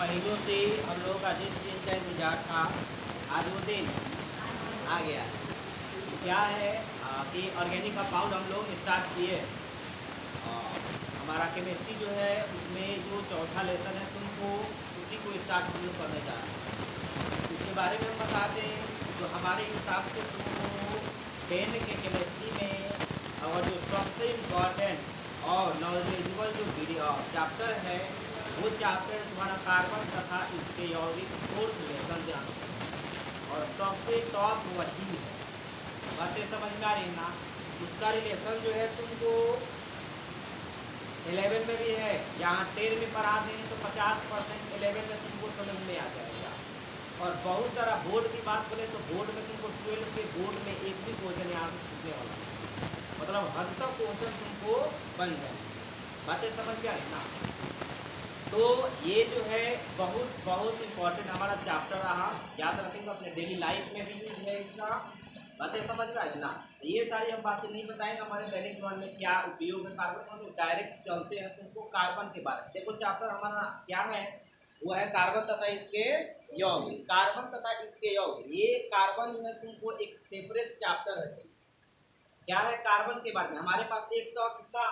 महीनों से हम लोगों का जिस दिन का इंतजार था आज वो दिन आ गया है। क्या है कि ऑर्गेनिक कंपाउंड हम लोग स्टार्ट किए। हमारा केमिस्ट्री जो है उसमें जो चौथा लेसन है तुमको उसी को स्टार्ट हम लोग करने जा रहे हैं। इसके बारे में हम बताते हैं तो हमारे हिसाब से तुमको 10 के केमिस्ट्री में और जो सबसे इम्पॉर्टेंट और नॉलेजेबल जो चैप्टर है वो चैप्टर तुम्हारा कार्बन तथा इसके यौगिक फोर्थ लेसन ध्यान और सबसे टॉप वही है। बातें समझ में आ रही ना। उसका रिलेशन जो है तुमको 11 में भी है, यहाँ 10 में पढ़ा दें तो 50% 11 में तुमको समझ में आ जाएगा। और बहुत सारा बोर्ड की बात करें तो बोर्ड में तुमको 12 के बोर्ड में एक भी क्वेश्चन यहाँ से पूछने वाला है, मतलब हद तक क्वेश्चन तुमको बन जाए। बातें समझ में आ रही ना। तो ये जो है बहुत बहुत इम्पोर्टेंट हमारा चैप्टर रहा, याद रखेंगे अपने डेली लाइफ में भी यूज है इसका। बातें समझ में आई ना। ये सारी हम बातें नहीं बताएंगे हमारे दैनिक जीवन में क्या उपयोग है कार्बन का, तो डायरेक्ट चलते हैं तुमको कार्बन के बारे में। देखो चैप्टर हमारा क्या है, वो है कार्बन तथा इसके यौगिक। कार्बन तथा इसके यौगिक, ये कार्बन जो है तुमको एक सेपरेट चैप्टर है। क्या है कार्बन के बारे में, हमारे पास 118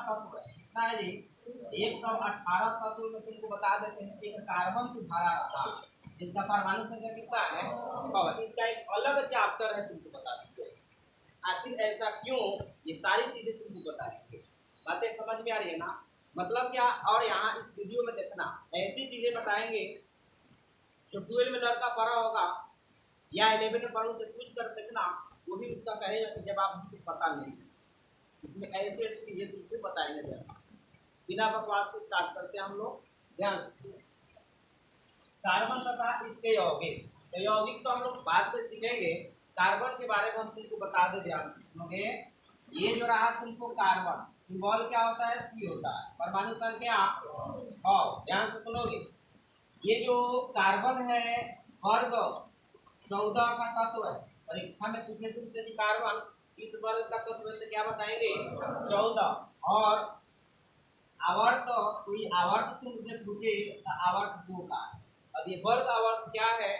तत्व है। कितना है जी? 118 तत्व में तुमको बता देते हैं एक कार्बन की धारा रहा जिसका परमाणु संख्या कितना है, और इसका एक अलग चैप्टर है तुमको बता देते हैं। आखिर ऐसा क्यों, ये सारी चीजें तुमको बताएंगे। बातें समझ में आ रही है ना। मतलब क्या, और यहाँ इस वीडियो में देखना ऐसी चीजें बताएंगे जो 12 में लड़का पढ़ा होगा या 11 में पढ़ू से पूछ कर देखना, वो भी उसका कहेगा कि जब आप कुछ पता नहीं है। इसमें ऐसी ऐसी चीजें तुमको बताएंगे। जरा बिना बकवास को स्टार्ट करते हैं हम लोग। ध्यान कार्बन तथा इसके यौगिक, तो यौगिक तो हम लोग बाद में सीखेंगे। कार्बन के बारे में हम तुमको बता दे, ध्यान सुनोगे। ये जो रहा तुमको कार्बन, सिंबल क्या होता है, सी होता है, परमाणु संख्या और ध्यान से सुनोगे। ये जो कार्बन है वर्ग 14 का तत्व है। परीक्षा में पूछे तुमसे कार्बन इस वर्ग का तत्व से क्या बताएंगे, 14। और आवर्त, कोई आवर्त तुमसे पूछे तो आवर्त 2 का। अब ये वर्ग आवर्त क्या है,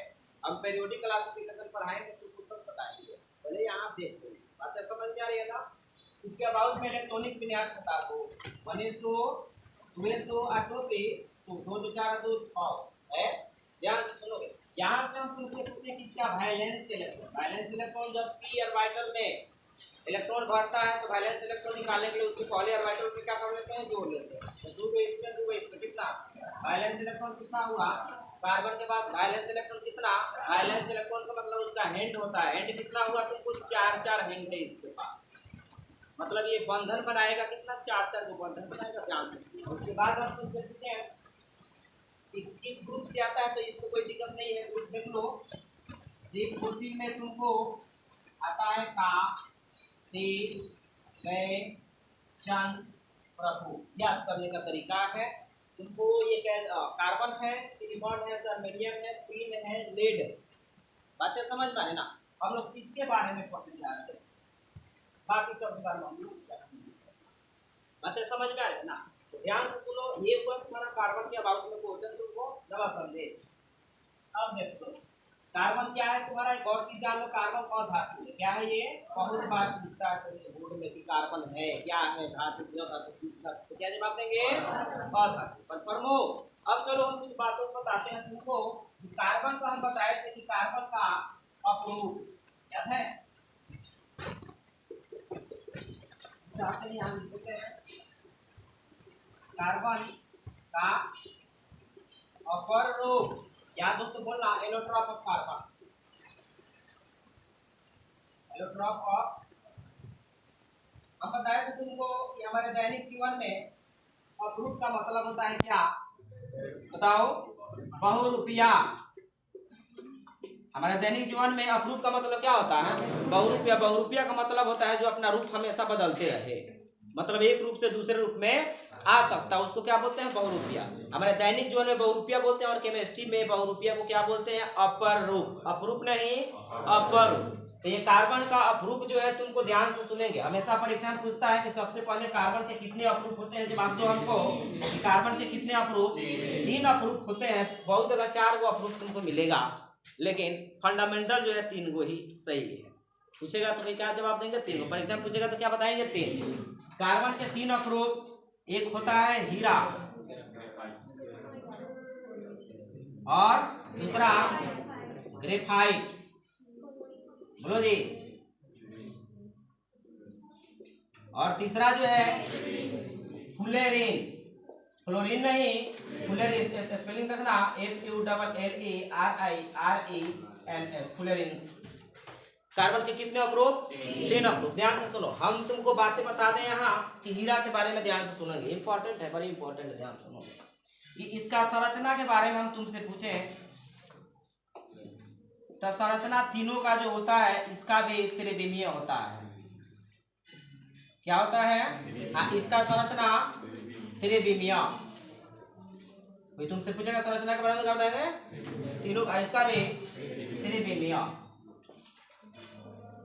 हम पेरियोडिक क्लासिफिकेशन पढ़ाएंगे तो तुमको बताएंगे। पहले यहाँ देख लो, बातें समझ में आ रही है ना। इसके बाद में इलेक्ट्रॉनिक विन्यास बता दो। 1:2 2:2 8 तो 2 2 4 2 6 है। ध्यान से सुनोगे। यहाँ से हम तुमसे पूछे कि क्या वैलेंस इलेक्ट्रॉन, वैलेंस इलेक्ट्रॉन जब पी ऑर्बिटल में इलेक्ट्रॉन भरता है तो वैलेंस इलेक्ट्रॉन निकालने के लिए उसके पहले ऑर्बिटल से क्या कर लेते हैं, जोड़ लेते हैं। तो 2 इसमें कितना वैलेंस इलेक्ट्रॉन कितना हुआ, कार्बन के पास वैलेंस इलेक्ट्रॉन कितना, वैलेंस इलेक्ट्रॉन का मतलब उसका हैंड होता है, हैंड कितना हुआ तुमको 4 हैंड है इसके पास। मतलब ये बंधन बनाएगा कितना, 4 को बंधन बनाएगा। ध्यान से उसके बाद हम तुमसे पूछते हैं किस ग्रुप से आता है, तो इसको कोई दिक्कत नहीं है, ग्रुप देख लो। एक कोटि में तुमको आता है का तेज गए चंद प्रभु, याद करने का तरीका है तुमको। ये कार्बन है, सिलिकॉन है, जर्मेनियम है, टिन है, लेड है। बातें समझ में आए ना। हम लोग किसके बारे में पढ़ने जा रहे हैं, बाकी सब के बारे में हम लोग बातें समझ में आ रही है ना। तो ध्यान से सुनो, ये हुआ तुम्हारा कार्बन के अबाउट में क्वेश्चन, तुमको नवा संदेश। अब देखो कार्बन क्या है तुम्हारा, एक और चीज जान लो, कार्बन कौन धातु है, क्या है ये बहुत बार पूछता है बोर्ड में कि कार्बन है क्या है, धातु तो क्या जवाब देंगे, अधातु। पर प्रमुख अब चलो हम कुछ बातों को बताते हैं तुमको। कार्बन को हम बताए थे कि कार्बन का अपरूप क्या है, यहाँ लिखते हैं कार्बन का अपर रूप। याद हो तो बोलना allotrope of carbon, allotrope of. हम बताए थे तुमको कि हमारे दैनिक जीवन में अपरूप का मतलब होता है क्या, बताओ, बहुरूपिया। हमारे दैनिक जीवन में अपरूप का मतलब क्या होता है, बहुरूपिया। बहुरूपिया का मतलब होता है जो अपना रूप हमेशा बदलते रहे, मतलब एक रूप से दूसरे रूप में आ सकता है, उसको क्या बोलते हैं, बहुरूपिया। हमारे दैनिक जीवन में बहुरूपिया बोलते हैं और केमिस्ट्री में बहुरूपिया को क्या बोलते हैं, अपर रूप। अपरूप नहीं, अपर रूप। तो ये कार्बन का अप्रूप जो है तुमको ध्यान से सुनेंगे। हमेशा परीक्षा में पूछता है कि सबसे पहले कार्बन के कितने अप्रूप होते हैं। जवाब दो हमको कि कार्बन के कितने अप्रूप, 3 अप्रूप होते हैं। बहुत जगह 4 गो अप्रूप तुमको मिलेगा, लेकिन फंडामेंटल जो है 3 गो ही सही है। पूछेगा तो क्या जवाब देंगे? 3 गो। परीक्षा में पूछेगा तो क्या बताएंगे? 3। कार्बन के 3 अप्रूप, एक होता है हीरा और दूसरा ग्रेफाइट। बोलो जी। और तीसरा जो है फुलेरिन। फ्लोरीन नहीं, फुलेरिन। स्पेलिंग देखना, FULLARINS, फुलेरिन्स। कार्बन के कितने अप्रूप? 3 अप्रूप। ध्यान से सुनो, हम तुमको बातें बता दें यहाँ कि हीरा के बारे में ध्यान से सुनेंगे। इंपॉर्टेंट है, बड़ी इंपॉर्टेंट है, ध्यान से सुनोगे। कि इसका संरचना के बारे में हम तुमसे पूछें तो संरचना तीनों का जो होता है इसका भी त्रिविमीय होता है। क्या होता है? इसका संरचना त्रिविमीय। कोई तुमसे पूछेगा संरचना के बारे में क्या बताएंगे? तीनों का, इसका भी त्रिविमीय।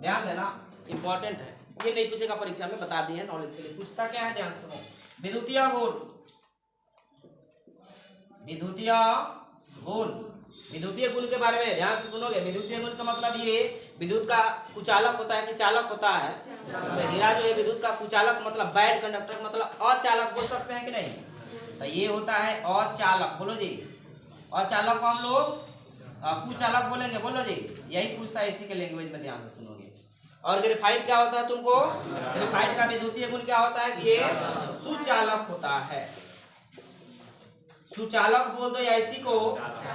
ध्यान देना, इंपॉर्टेंट है। ये नहीं पूछेगा परीक्षा में, बता दिए नॉलेज के लिए। पूछता क्या है? ध्यान सुनो। विद्युतीय गुण, विद्युतीय गुण, विद्युतीय गुण के बारे में ध्यान से सुनोगे। विद्युतीय गुण का मतलब ये विद्युत का कुचालक होता है कि चालक होता है। तो हीरा जो है विद्युत का कुचालक मतलब बैड कंडक्टर, मतलब अचालक बोल सकते हैं कि नहीं? तो ये होता है अचालक। बोलो जी। अचालक को हम लोग कुचालक बोलेंगे। बोलो जी। यही पूछता है इसी के लैंग्वेज में, ध्यान से सुनोगे। और ग्रेफाइट क्या होता है तुमको? ग्रेफाइट का विद्युतीय गुण क्या होता है कि ये सुचालक होता है। सुचालक बोल दो या इसी को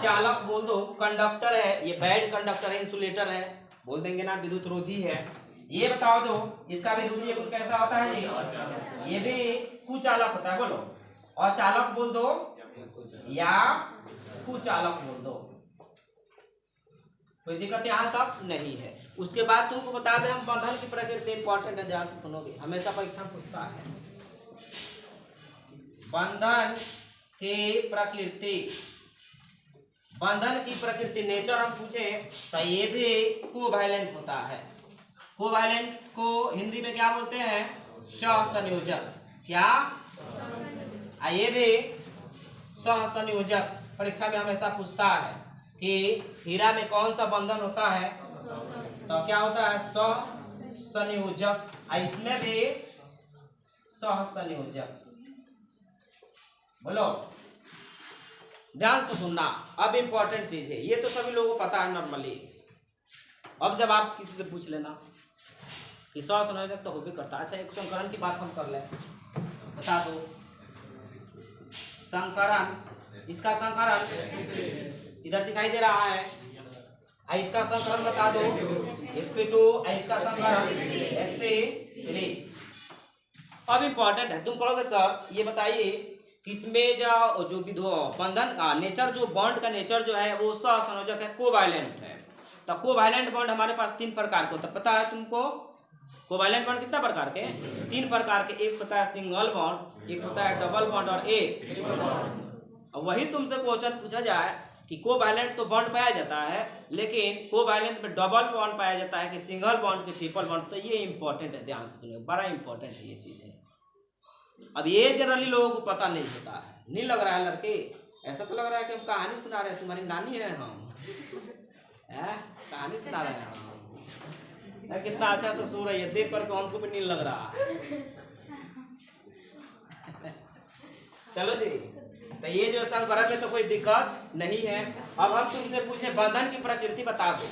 चालक बोल दो। कंडक्टर है, ये बैड कंडक्टर है, इंसुलेटर है, बोल देंगे ना, विद्युत रोधी है। ये बताओ दो, इसका विद्युतीय गुण कैसा होता है जी? ये भी कुचालक होता है। बोलो, और चालक बोल दो या कुचालक बोल दो, कोई दिक्कत यहाँ तक नहीं है। उसके बाद तुमको बता दें हम बंधन की प्रकृति। इंपॉर्टेंट है, ध्यान से सुनोगे, हमेशा परीक्षा में पूछता है। बंधन की प्रकृति, बंधन की प्रकृति, नेचर हम पूछे तो ये भी कोवैलेंट होता है। कोवैलेंट को हिंदी में क्या बोलते हैं? सहसंयोजक। क्या? ये भी सहसंयोजक। परीक्षा में हमेशा पूछता है कि हीरा में कौन सा बंधन होता है, तो क्या होता है? सहसंयोजक। इसमें भी सहसंयोजक। बोलो, ध्यान से सुनना। अब इंपॉर्टेंट चीज है, ये तो सभी लोगों को पता है नॉर्मली। अब जब आप किसी से पूछ लेना कि सहसंयोजक तो हो भी करता। अच्छा, एक संकरण की बात हम कर ले, बता दो। संकरण, इसका संकरण इधर दिखाई दे रहा है। इसका संकरण बता दो, sp2। इसका संकरण sp3। अब इंपॉर्टेंट है, तुम पढ़ोगे सर ये बताइए किसमें जो बंधन का नेचर, जो बॉन्ड का नेचर जो है वो सहसंयोजक है, कोवैलेंट है। तो कोवैलेंट बॉन्ड हमारे पास 3 प्रकार के होता है, पता है तुमको? कोवैलेंट बॉन्ड कितना प्रकार के? 3 प्रकार के। एक होता है सिंगल बॉन्ड, एक होता है डबल बॉन्ड और एक ट्रिपल बॉन्ड। और वही तुमसे क्वेश्चन पूछा जाए कि कोवैलेंट तो बॉन्ड पाया जाता है, लेकिन कोवैलेंट में डबल बॉन्ड पाया जाता है कि सिंगल बॉन्ड के ट्रिपल बॉन्ड। तो ये इंपॉर्टेंट है, ध्यान से सुनिए, बड़ा इंपॉर्टेंट है ये चीज है। अब ये जनरली लोगों को पता नहीं होता है। नहीं लग रहा है लड़के, ऐसा तो लग रहा है कि हम कहानी सुना रहे हैं, तुम्हारी नानी है हम, कहानी सुना रहे हैं हम। कितना अच्छा सा सो रही है, देख करके हमको भी नहीं लग रहा। चलो जी, तो ये जो संकरण में तो कोई दिक्कत नहीं है। अब हम तुमसे पूछे बंधन की प्रकृति बता दो,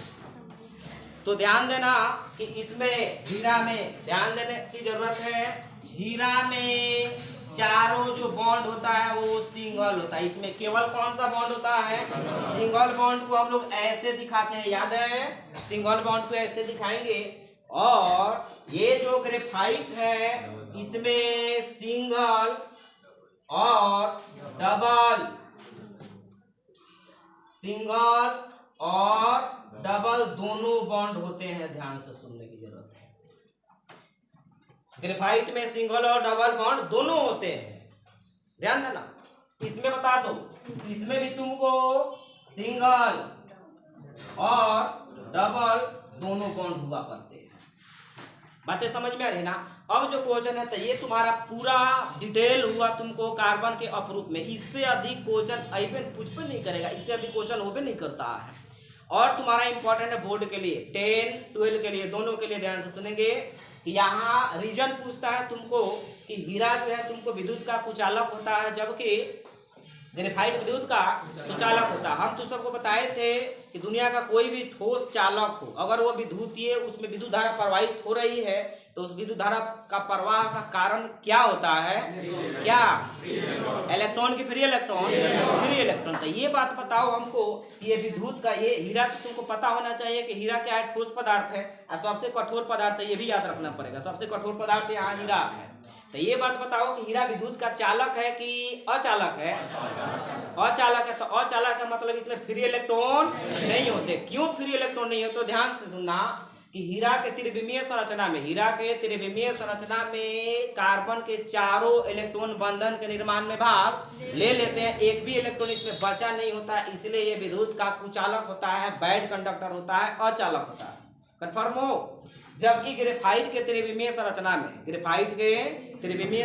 तो ध्यान देना कि इसमें हीरा में ध्यान देने की जरूरत है। हीरा में चारों जो बॉन्ड होता है वो सिंगल होता है। इसमें केवल कौन सा बॉन्ड होता है? सिंगल बॉन्ड को हम लोग ऐसे दिखाते हैं, याद है? सिंगल बॉन्ड को ऐसे दिखाएंगे। और ये जो ग्रेफाइट है इसमें सिंगल और डबल, सिंगल और डबल दोनों बॉन्ड होते हैं। ध्यान से सुनने की जरूरत है। ग्रेफाइट में सिंगल और डबल बॉन्ड दोनों होते हैं, ध्यान देना। इसमें बता दो, इसमें भी तुमको सिंगल और डबल दोनों बॉन्ड हुआ करते हैं। बातें समझ में आ रही ना। अब जो क्वेश्चन है तो ये तुम्हारा पूरा डिटेल हुआ तुमको कार्बन के अपरूप में। इससे अधिक क्वेश्चन अइबे पूछबे नहीं करेगा, इससे अधिक क्वेश्चन होबे नहीं करता है। और तुम्हारा इंपॉर्टेंट है बोर्ड के लिए, 10, 12 के लिए, दोनों के लिए ध्यान से सुनेंगे कि यहाँ रीजन पूछता है तुमको कि हीरा जो है तुमको विद्युत का कुचालक होता है, जबकि ग्रेफाइट विद्युत का सुचालक होता है। हम तो सबको बताए थे कि दुनिया का कोई भी ठोस चालक हो, अगर वो विद्युतीय उसमें विद्युत धारा प्रवाहित हो रही है तो उस विद्युत धारा का प्रवाह का कारण क्या होता है? क्या? इलेक्ट्रॉन की फ्री इलेक्ट्रॉन। तो ये बात बताओ हमको, ये विद्युत का, ये हीरा तो तुमको पता होना चाहिए कि हीरा क्या है, ठोस पदार्थ है और सबसे कठोर पदार्थ है, ये भी याद रखना पड़ेगा। सबसे कठोर पदार्थ यहाँ हीरा है। तो ये बात बताओ कि हीरा विद्युत का चालक है कि अचालक है? अचालक है। तो अचालक का मतलब इसमें फ्री इलेक्ट्रॉन नहीं होते। क्यों फ्री इलेक्ट्रॉन नहीं होते? तो ध्यान से सुनना कि हीरा के त्रिविमीय संरचना में कार्बन के चारों इलेक्ट्रॉन बंधन के निर्माण में भाग ले लेते हैं, एक भी इलेक्ट्रॉन इसमें बचा नहीं होता, इसलिए ये विद्युत का कुचालक होता है, बैड कंडक्टर होता है, अचालक होता है। कन्फर्म हो? जबकि ग्रेफाइट के त्रिविमीय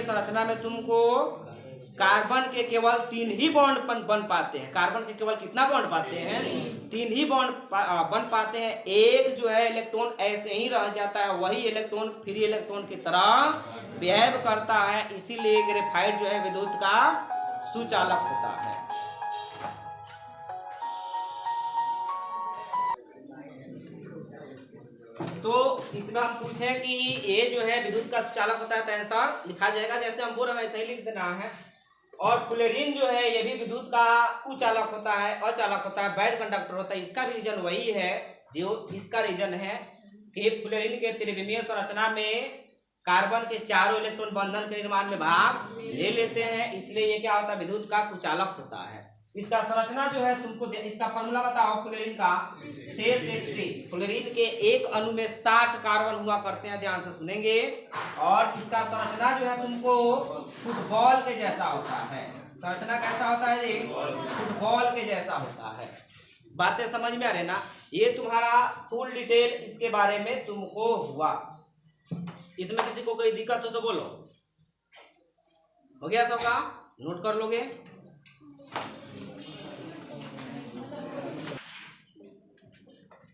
संरचना में तुमको कार्बन के केवल 3 ही बॉन्ड बन पाते हैं। कार्बन के केवल कितना बॉन्ड पाते हैं? 3 ही बॉन्ड बन पाते हैं। एक जो है इलेक्ट्रॉन ऐसे ही रह जाता है, वही इलेक्ट्रॉन फ्री इलेक्ट्रॉन की तरह बिहेव करता है, इसीलिए ग्रेफाइट जो है विद्युत का सुचालक होता है। तो इसमें हम पूछे कि ये जो है विद्युत का सुचालक होता है तो आंसर लिखा जाएगा जैसे हम बोल रहे हैं वैसे ही लिख देना है। और फ्लोरीन जो है ये भी विद्युत का कुचालक होता है, अचालक होता है, बैड कंडक्टर होता है। इसका भी रीजन वही है, जो इसका रीजन है कि फ्लोरीन के त्रिविमीय संरचना में कार्बन के चारों इलेक्ट्रॉन बंधन के निर्माण में भाग ले लेते हैं, इसलिए ये क्या होता है? विद्युत का कुचालक होता है। इसका संरचना जो है तुमको इसका फॉर्मूला बताओ फ्लोरीन का। 660 फ्लोरीन के एक अणु में 60 कार्बन हुआ करते हैं, ध्यान से सुनेंगे। और इसका संरचना जो है तुमको फुटबॉल के जैसा होता है। संरचना कैसा होता है? ये फुटबॉल के जैसा होता है। बातें समझ में आ रही ना। ये तुम्हारा फुल डिटेल इसके बारे में तुमको हुआ। इसमें किसी को कोई दिक्कत हो तो बोलो। हो गया सबका? नोट कर लोगे?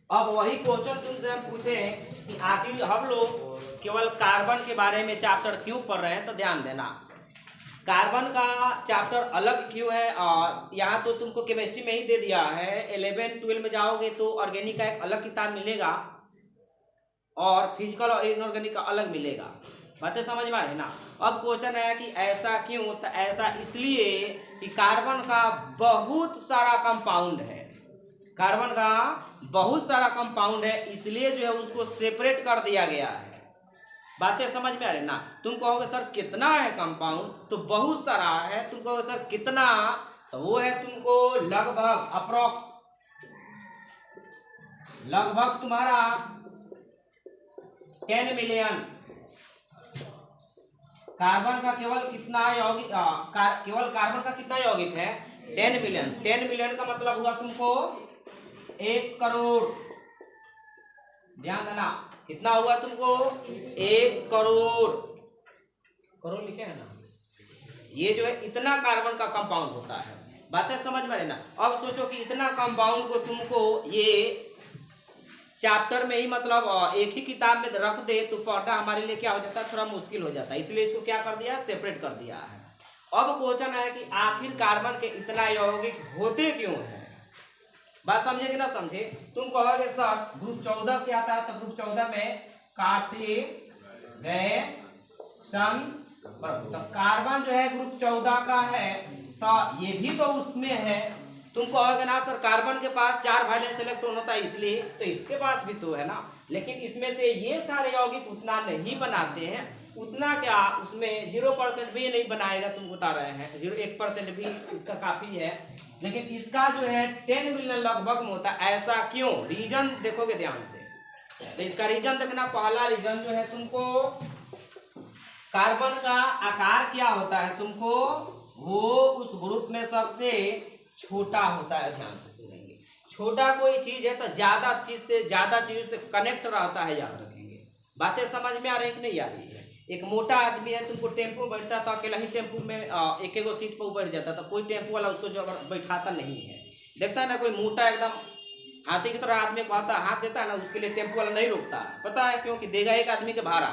अब वही क्वेश्चन तुमसे हम पूछे कि आखिर हम लोग केवल कार्बन के बारे में चैप्टर क्यों पढ़ रहे हैं, तो ध्यान देना। कार्बन का चैप्टर अलग क्यों है? और यहाँ तो तुमको केमिस्ट्री में ही दे दिया है। 11, 12 में जाओगे तो ऑर्गेनिक का एक अलग किताब मिलेगा और फिजिकल और इनऑर्गेनिक का अलग मिलेगा। बातें समझ में आ रही ना। अब क्वेश्चन है कि ऐसा क्यों? तो ऐसा इसलिए कि कार्बन का बहुत सारा कंपाउंड है, कार्बन का बहुत सारा कंपाउंड है, इसलिए जो है उसको सेपरेट कर दिया गया है। बातें समझ में आ रही ना। तुम कहोगे सर कितना है कंपाउंड? तो बहुत सारा है। तुम कहोगे सर कितना? तो वो है तुमको लगभग अप्रोक्स लगभग तुम्हारा 10 मिलियन। कार्बन का केवल कितना यौगिक केवल कार्बन का कितना यौगिक है? 10 मिलियन। 10 मिलियन का मतलब हुआ तुमको 1 करोड़। ध्यान देना, कितना हुआ तुमको? 1 करोड़। करोड़ लिखे है ना। ये जो है इतना कार्बन का कंपाउंड होता है। बातें समझ में ना। अब सोचो कि इतना कंपाउंड को तुमको ये चैप्टर में ही मतलब एक ही किताब में रख दे तो पढ़ना हमारे लिए क्या हो जाता है? थोड़ा मुश्किल हो जाता है, इसलिए इसको क्या कर दिया? सेपरेट कर दिया है। अब क्वेश्चन है कि आखिर कार्बन के इतना यौगिक होते क्यों हैं? बात समझे कि ना समझे? तुम कहोगे सर ग्रुप 14 से आता है, तो ग्रुप 14 में कार्बन तो कार्बन जो है ग्रुप 14 का है, तो ये भी तो उसमें है। तुम कहोगे ना सर कार्बन के पास 4 वैलेंस इलेक्ट्रॉन होता है, इसलिए तो इसके पास भी तो है ना। लेकिन इसमें से ये सारे यौगिक उतना नहीं बनाते हैं। उतना क्या, उसमें 0% भी नहीं बनाएगा। तुम बता रहे हैं 1% भी इसका काफी है, लेकिन इसका जो है 10 मिलियन लगभग में होता है। ऐसा क्यों? रीजन देखोगे ध्यान से, तो इसका रीजन देखना। पहला रीजन जो है तुमको कार्बन का आकार क्या होता है तुमको, वो उस ग्रुप में सबसे छोटा होता है। ध्यान से सुनेंगे, छोटा कोई चीज है तो ज्यादा चीजों से कनेक्ट रहता है, याद रखेंगे। बातें समझ में आ रही कि नहीं आ रही है? एक मोटा आदमी है, तुमको टेम्पो बैठता तो अकेला ही टेम्पो में एक एक सीट पर बैठ जाता, तो कोई टेम्पो वाला उसको जो बैठाता नहीं है। देखता है ना, कोई मोटा एकदम हाथी की तरह आदमी को आता हाथ देता है ना, उसके लिए टेम्पो वाला नहीं रुकता। पता है क्योंकि देगा एक आदमी के भाड़ा,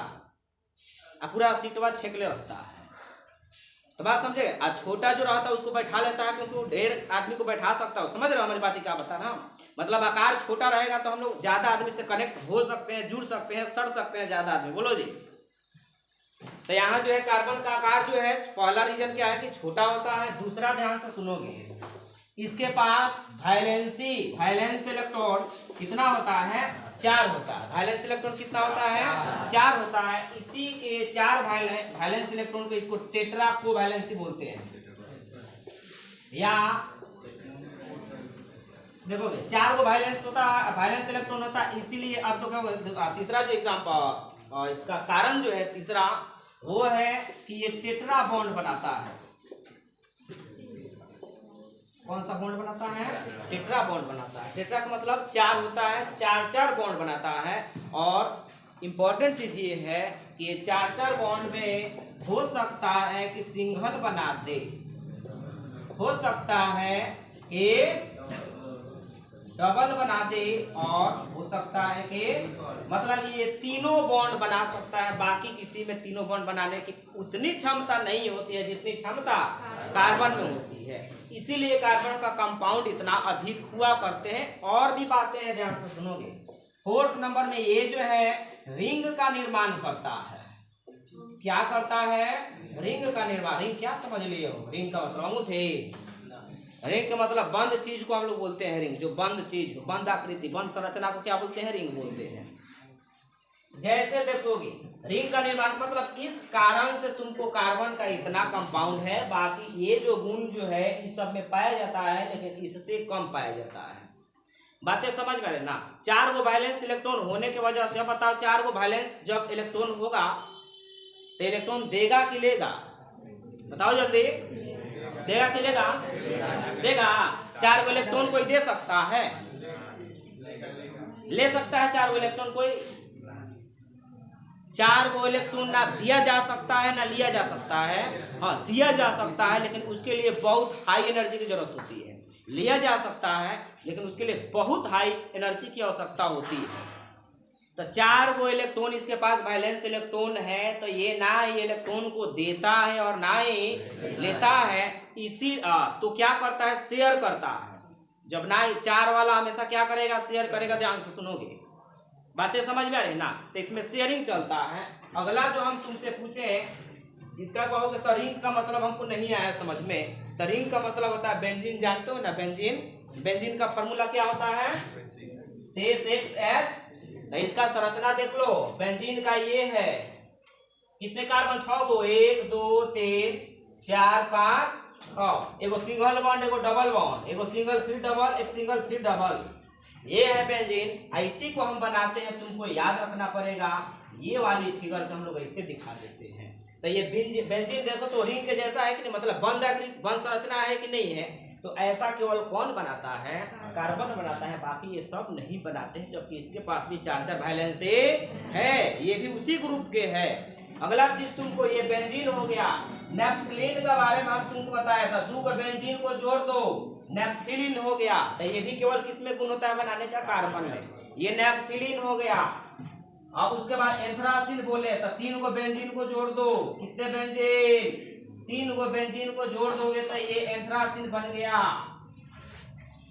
पूरा सीटवा छेकले रखता है। तो बात समझे? आज छोटा जो रहता है उसको बैठा लेता है क्योंकि वो ढेर आदमी को बैठा सकता है। समझ रहे हो हमारी बात क्या बता रहा हूँ? मतलब आकार छोटा रहेगा तो हम लोग ज्यादा आदमी से कनेक्ट हो सकते हैं, जुड़ सकते हैं, सड़ सकते हैं ज्यादा आदमी। बोलो जी। तो यहाँ जो है कार्बन का आकार जो है, पहला रीजन क्या है कि छोटा होता है। दूसरा ध्यान से सुनोगे, इसके पास वैलेंस इलेक्ट्रॉन कितना होता है? 4 होता है। वैलेंस इलेक्ट्रॉन कितना होता है? 4 होता है। इसी के 4 वैलेंस इलेक्ट्रॉन को इसको टेट्रा कोवैलेंसी बोलते हैं। या देखोगे 4 को वैलेंस होता है, वैलेंस इलेक्ट्रॉन होता है, इसीलिए अब तो क्या तीसरा जो एग्जाम्पल इसका कारण जो है तीसरा वो है कि ये टेट्रा बॉन्ड बनाता है। कौन सा बॉन्ड बनाता है? टेट्रा बॉन्ड बनाता है। टेट्रा का मतलब 4 होता है, 4 बॉन्ड बनाता है। और इम्पोर्टेंट चीज ये है कि ये 4 बॉन्ड में हो सकता है कि सिंगल बना दे, हो सकता है कि डबल बना दे, और हो सकता है कि मतलब ये तीनों बॉन्ड बना सकता है। बाकी किसी में तीनों बॉन्ड बनाने की उतनी क्षमता नहीं होती है जितनी क्षमता कार्बन में होती है। इसीलिए कार्बन का कंपाउंड इतना अधिक हुआ करते हैं। और भी बातें हैं, ध्यान से सुनोगे। 4th नंबर में ये जो है रिंग का निर्माण करता है। क्या करता है? रिंग का निर्माण। रिंग क्या समझ लिए हो? रिंग का मतलब अंगूठे। रिंग का मतलब बंद चीज को हम लोग बोलते हैं रिंग। जो बंद चीज हो, बंद आकृति, बंद संरचना को क्या बोलते हैं? रिंग बोलते हैं। जैसे देखोगे रिंग का निर्माण मतलब इस कारण से तुमको कार्बन का इतना कंपाउंड है, बाकी ये जो गुण जो है इस सब में पाया जाता है, लेकिन इससे कम पाया जाता है। बातें समझ में आ रही ना? 4 गो वैलेंस इलेक्ट्रॉन होने की वजह से, बताओ 4 गो वैलेंस जब इलेक्ट्रॉन होगा तो इलेक्ट्रॉन देगा कि लेगा? बताओ जल्दी। देगा कि लेगा? देगा। 4 गो इलेक्ट्रॉन कोई दे सकता है? ले सकता है 4 गो इलेक्ट्रॉन कोई? 4 गो इलेक्ट्रॉन ना दिया जा सकता है ना लिया जा सकता है। हाँ, दिया जा सकता है, लेकिन उसके लिए बहुत हाई एनर्जी की जरूरत होती है। लिया जा सकता है, लेकिन उसके लिए बहुत हाई एनर्जी की आवश्यकता होती है। तो 4 गो इलेक्ट्रॉन इसके पास वैलेंस इलेक्ट्रॉन है, तो ये ना ही इलेक्ट्रॉन को देता है और ना ही लेता है। इसी तो क्या करता है? शेयर करता है। जब ना 4 वाला हमेशा क्या करेगा? शेयर करेगा। ध्यान से सुनोगे, बातें समझ में आ रही ना? तो इसमें शेयरिंग चलता है। अगला जो हम तुमसे पूछे, इसका कहोगे सर रिंग का मतलब हमको नहीं आया समझ में। तो रिंग का मतलब होता है बेंजीन। जानते हो ना बेंजीन? बेंजीन का फॉर्मूला क्या होता है? C6H। तो इसका संरचना देख लो। बेंजीन का ये है, कितने कार्बन? 6 गो। 1 2 3 4 5 6। एगो सिंगल बॉन्ड, एगो डबल बॉन्ड, एगो सिंगल फिर डबल, एक सिंगल फिर डबल। ये है बेंजीन। ऐसी को हम बनाते हैं, तुमको याद रखना पड़ेगा। ये वाली फिगर से हम लोग ऐसे दिखा देते हैं। तो ये बेंजीन देखो तो रिंग के जैसा है कि नहीं? मतलब बंद संरचना है कि नहीं है? तो ऐसा केवल कौन बनाता है? कार्बन बनाता है। बाकी ये सब नहीं बनाते हैं, जबकि इसके पास भी 4 वैलेंस है। ये भी उसी ग्रुप के है। अगला चीज तुमको, ये बेंजीन हो गया। नेप्थलीन के बारे में हम तुमको बताया था। 2 को बेंजीन को जोड़ दो, नेप्थलीन हो गया। तो ये भी केवल किसमें गुण होता है बनाने का? कार्बन में। ये नेप्थलीन हो गया। अब उसके बाद एंथ्रासिन बोले तो 3 को बेंजीन को जोड़ दो। कितने बेंजीन? 3 को बेंजीन को जोड़ दोगे तो ये एंथ्रासिन बन गया।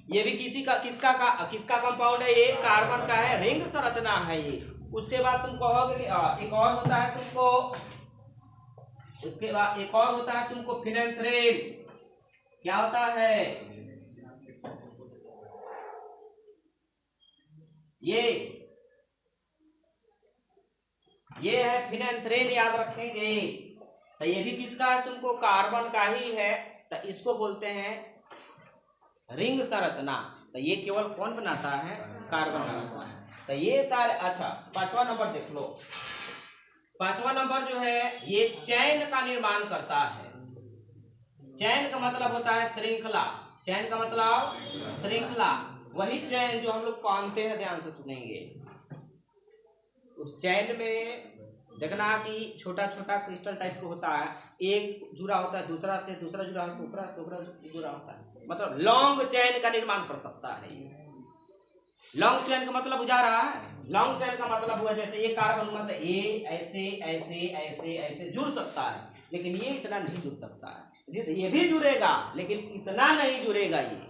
ये भी किसका कंपाउंड है? ये कार्बन का है, रिंग संरचना है ये। उसके बाद तुम कहोगे एक और होता है तुमको, उसके बाद एक और होता है तुमको फिनेंथ्रेन। क्या होता है? ये है फिनेंथ्रेन, याद रखेंगे। तो ये भी किसका है? तुमको कार्बन का ही है। तो इसको बोलते हैं रिंग संरचना। तो ये केवल कौन बनाता है? कार्बन बनाता है। तो ये सारे। अच्छा, 5वां नंबर देख लो। 5वां नंबर जो है ये चैन का निर्माण करता है। चैन का मतलब होता है श्रृंखला। चैन का मतलब श्रृंखला। वही चैन जो हम लोग पहनते हैं, ध्यान से सुनेंगे। उस चैन में देखना कि छोटा छोटा क्रिस्टल टाइप का होता है, एक जुड़ा होता है दूसरा से, दूसरा जुड़ा होता है ऊपरा से, ऊपरा जुड़ा होता है, मतलब लॉन्ग चैन का निर्माण कर सकता है। लॉन्ग चैन का मतलब बुझा रहा है? लॉन्ग चैन का मतलब हुआ जैसे ये कार्बन हुआ तो ये ऐसे ऐसे ऐसे ऐसे जुड़ सकता है, लेकिन ये इतना नहीं जुड़ सकता है। ये भी जुड़ेगा लेकिन इतना नहीं जुड़ेगा। ये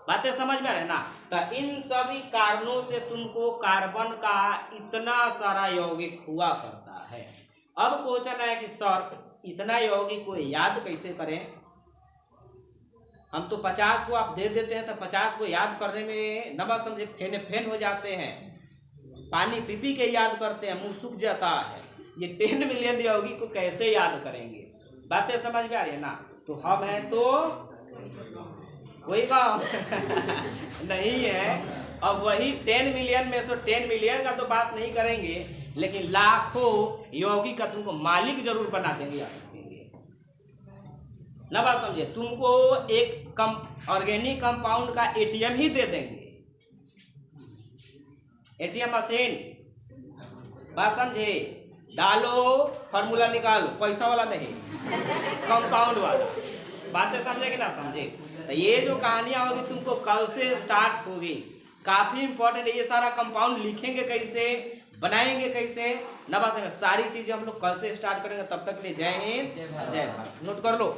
बातें समझ में आ रहे ना? तो इन सभी कारणों से तुमको कार्बन का इतना सारा यौगिक हुआ करता है। अब क्वेश्चन है कि सर इतना यौगिक को याद कैसे करें? हम तो 50 को आप दे देते हैं तो 50 को याद करने में न बात समझे फेन हो जाते हैं, पानी पी पी के याद करते हैं, मुंह सूख जाता है। ये 10 मिलियन यौगिक को कैसे याद करेंगे? बातें समझ में आ रही है ना? तो हम हैं तो कोई काम नहीं है। अब वही 10 मिलियन में से 10 मिलियन का तो बात नहीं करेंगे, लेकिन लाखों यौगिक का तुमको मालिक जरूर बना देंगे याद रखेंगे। ना बात समझे? तुमको एक ऑर्गेनिक कंपाउंड का एटीएम ही दे देंगे, एटीएम मशीन। बात समझे? डालो फॉर्मूला निकालो, पैसा वाला नहीं, कंपाउंड वाला। बातें समझे कि ना समझे? तो ये जो कहानियां होगी तुमको कल से स्टार्ट होगी, काफी इंपॉर्टेंट है। ये सारा कंपाउंड लिखेंगे कैसे, बनाएंगे कैसे, ना बात समझे? सारी चीजें हम लोग कल से स्टार्ट करेंगे। तब तक के लिए जय हिंद, जय भारत। नोट कर लो।